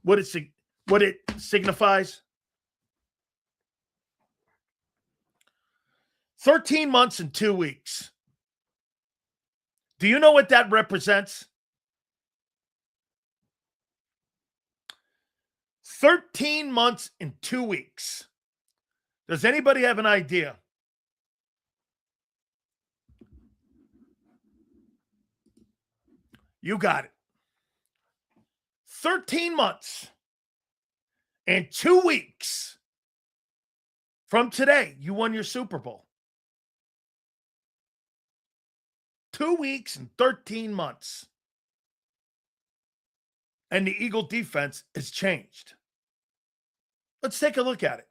what it signifies? 13 months and 2 weeks. Do you know what that represents? 13 months and 2 weeks. Does anybody have an idea? You got it. 13 months and 2 weeks from today, you won your Super Bowl. 2 weeks and 13 months. And the Eagle defense has changed. Let's take a look at it.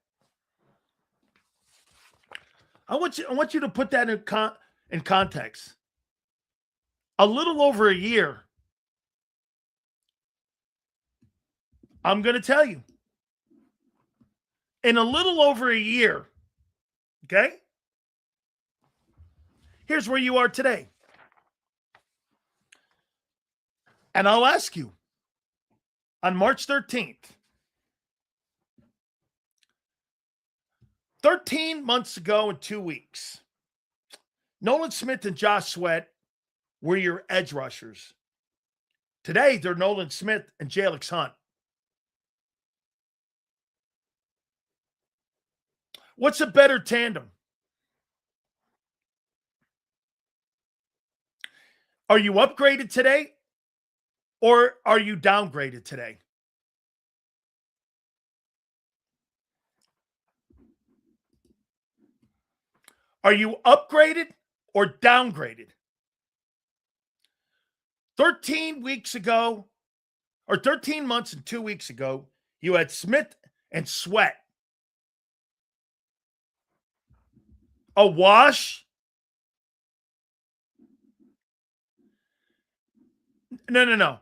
I want you to put that in context. A little over a year, I'm going to tell you. In a little over a year, okay? Here's where you are today. And I'll ask you, on March 13th, 13 months ago and 2 weeks, Nolan Smith and Josh Sweat were your edge rushers. Today, they're Nolan Smith and Jalex Hunt. What's a better tandem? Are you upgraded today or are you downgraded today? Are you upgraded or downgraded? 13 weeks ago, or 13 months and 2 weeks ago, you had Smith and Sweat. A wash? No.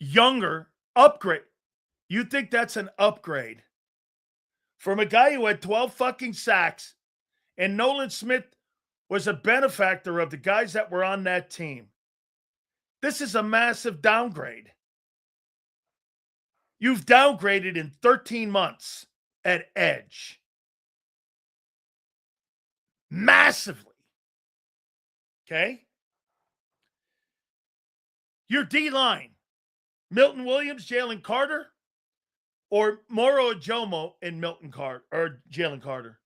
Younger, upgrade. You think that's an upgrade from a guy who had 12 fucking sacks, and Nolan Smith was a benefactor of the guys that were on that team. This is a massive downgrade. You've downgraded in 13 months at edge. Massively. Okay? Your D-line, Milton Williams, Jalen Carter, or Moro Ajomo and Jalen Carter.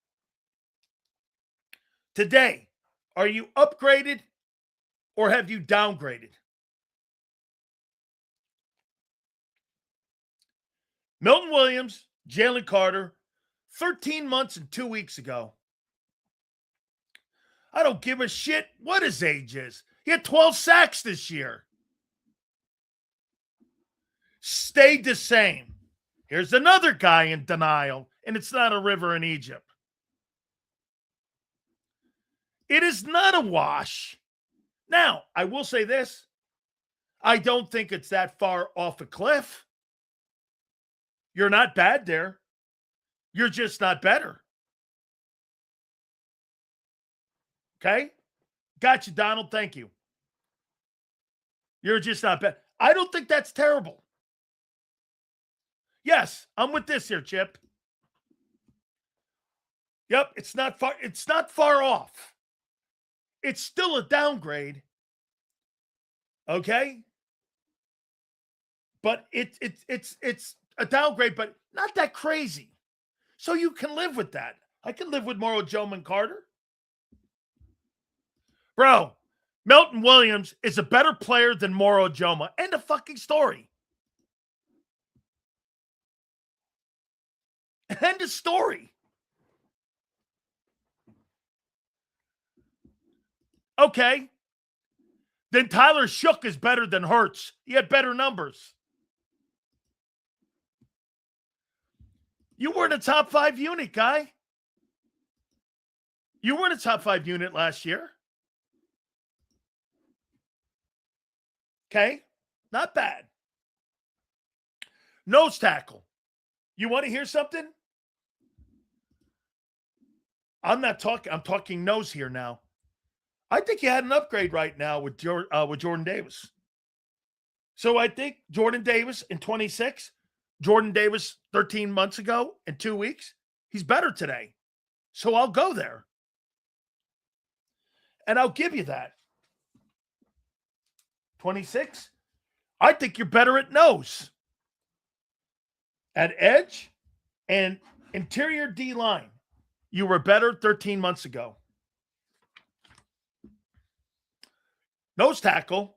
Today, are you upgraded or have you downgraded? Milton Williams, Jalen Carter, 13 months and 2 weeks ago. I don't give a shit what his age is. He had 12 sacks this year. Stayed the same. Here's another guy in denial, and it's not a river in Egypt. It is not a wash. Now, I will say this. I don't think it's that far off a cliff. You're not bad there. You're just not better. Okay? Got you, Donald. Thank you. You're just not bad. I don't think that's terrible. Yes, I'm with this here, Chip. Yep, it's not far off. It's still a downgrade. Okay? But it's a downgrade, but not that crazy. So you can live with that. I can live with Moro Joe and Carter. Bro, Milton Williams is a better player than Moro Joma. End of fucking story. End of story. Okay. Then Tyler Shook is better than Hurts. He had better numbers. You weren't a top 5 unit, guy. You weren't a top 5 unit last year. Okay? Not bad. Nose tackle. You want to hear something? I'm talking nose here now. I think you had an upgrade right now with Jordan Davis. So I think Jordan Davis in 26, Jordan Davis 13 months ago in 2 weeks, he's better today. So I'll go there. And I'll give you that. 26, I think you're better at nose. At edge and interior D-line, you were better 13 months ago. Nose tackle.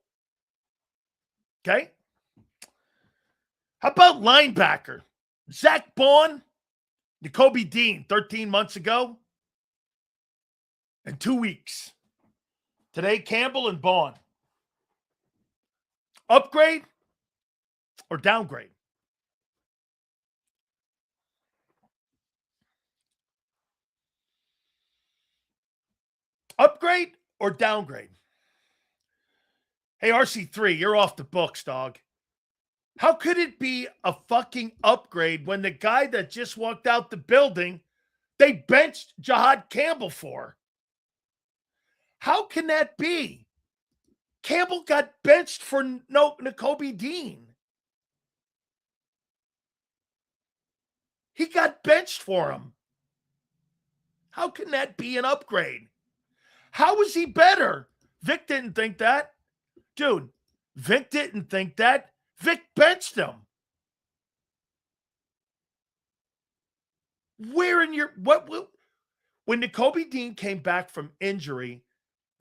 Okay. How about linebacker? Zach Baun, Nakobe Dean, 13 months ago and 2 weeks. Today, Campbell and Baun. Upgrade or downgrade? Upgrade or downgrade? Hey, RC3, you're off the books, dog. How could it be a fucking upgrade when the guy that just walked out the building, they benched Jahad Campbell for? How can that be? Campbell got benched for Nakobe Dean. He got benched for him. How can that be an upgrade? How is he better? Vic didn't think that. Dude, Vic didn't think that. Vic benched him. Where in your when Nakobe Dean came back from injury,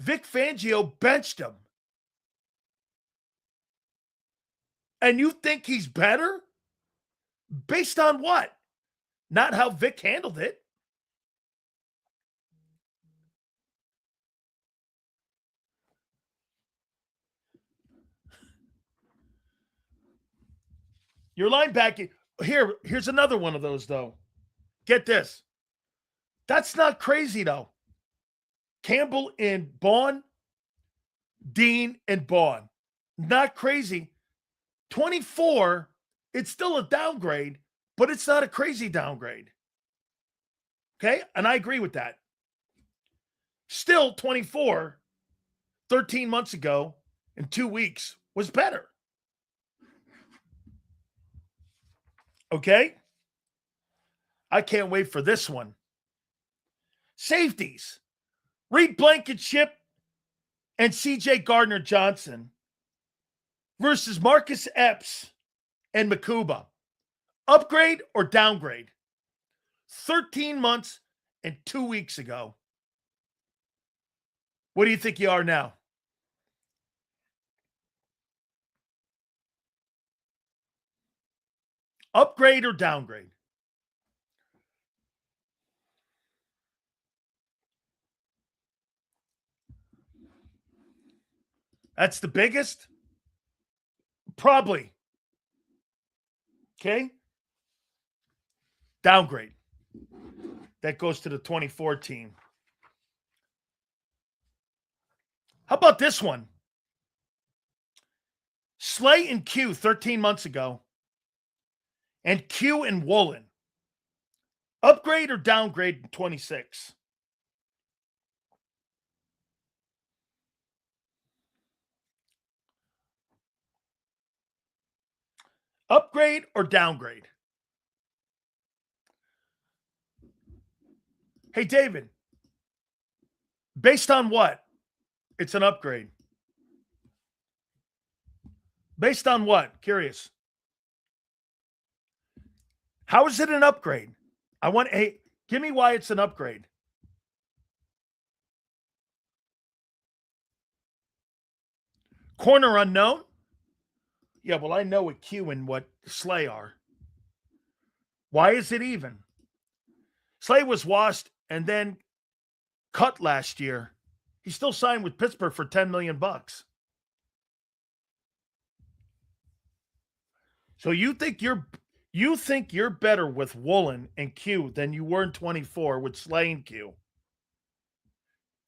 Vic Fangio benched him. And you think he's better? Based on what? Not how Vic handled it. Your linebacker, here's another one of those, though. Get this. That's not crazy, though. Campbell and Baun, Dean and Baun. Not crazy. 24, it's still a downgrade, but it's not a crazy downgrade. Okay? And I agree with that. Still, 24, 13 months ago, in 2 weeks, was better. Okay? I can't wait for this one. Safeties. Reed Blankenship and CJ Gardner-Johnson versus Marcus Epps and Makuba. Upgrade or downgrade? 13 months and 2 weeks ago. What do you think you are now? Upgrade or downgrade? That's the biggest? Probably. Okay? Downgrade. That goes to the 2014. How about this one? Slay and Q 13 months ago. And Q and Woolen. Upgrade or downgrade in 26? Upgrade or downgrade? Hey, David. Based on what? It's an upgrade. Based on what? Curious. How is it an upgrade? Give me why it's an upgrade. Corner unknown? Yeah, well, I know what Q and what Slay are. Why is it even? Slay was washed and then cut last year. He still signed with Pittsburgh for $10 million. So you think you're better with Woolen and Q than you were in 24 with Slay and Q.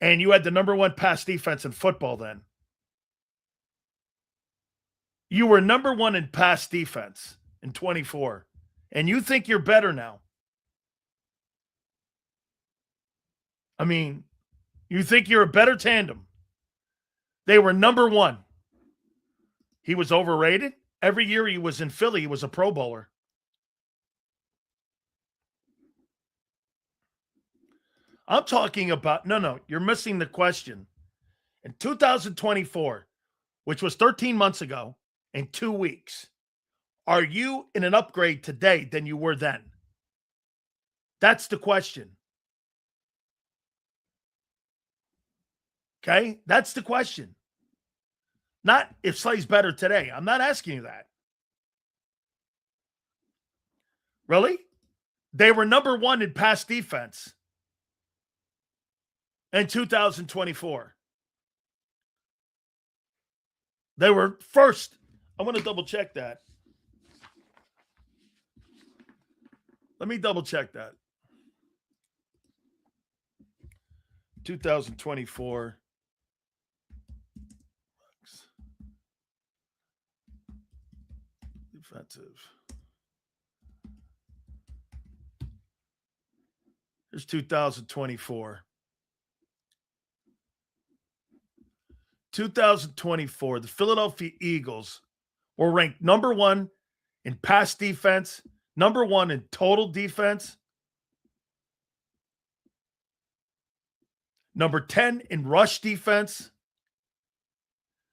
And you had the number one pass defense in football then. You were number one in pass defense in 24. And you think you're better now. I mean, you think you're a better tandem. They were number one. He was overrated. Every year he was in Philly, he was a Pro Bowler. I'm talking about, no, you're missing the question. In 2024, which was 13 months ago, in 2 weeks, are you in an upgrade today than you were then? That's the question. Okay? That's the question. Not if Slay's better today. I'm not asking you that. Really? They were number one in pass defense in 2024. They were first. I want to double check that. Let me double check that. 2024. Defensive. Here's 2024. 2024, the Philadelphia Eagles were ranked number one in pass defense, number one in total defense, number 10 in rush defense,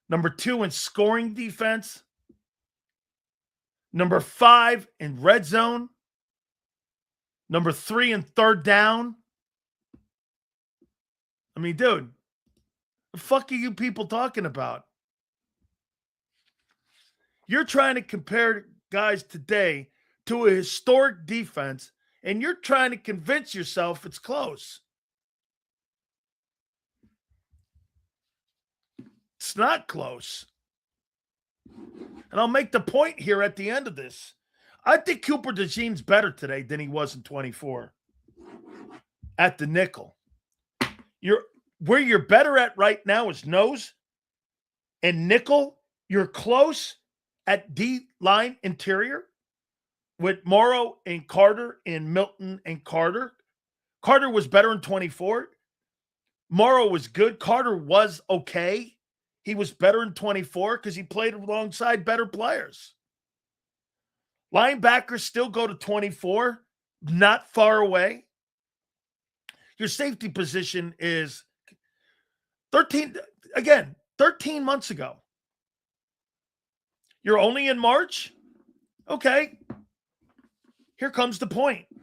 number 2 in scoring defense, number 5 in red zone, number 3 in third down. I mean, dude, the fuck are you people talking about? You're trying to compare guys today to a historic defense, and you're trying to convince yourself it's close. It's not close. And I'll make the point here at the end of this. I think Cooper DeJean's better today than he was in 24 at the nickel. Where you're better at right now is nose and nickel. You're close at D-line interior with Morrow and Carter and Milton and Carter. Carter was better in 24. Morrow was good. Carter was okay. He was better in 24 because he played alongside better players. Linebackers still go to 24, not far away. Your safety position is 13 months ago. You're only in March? Okay. Here comes the point.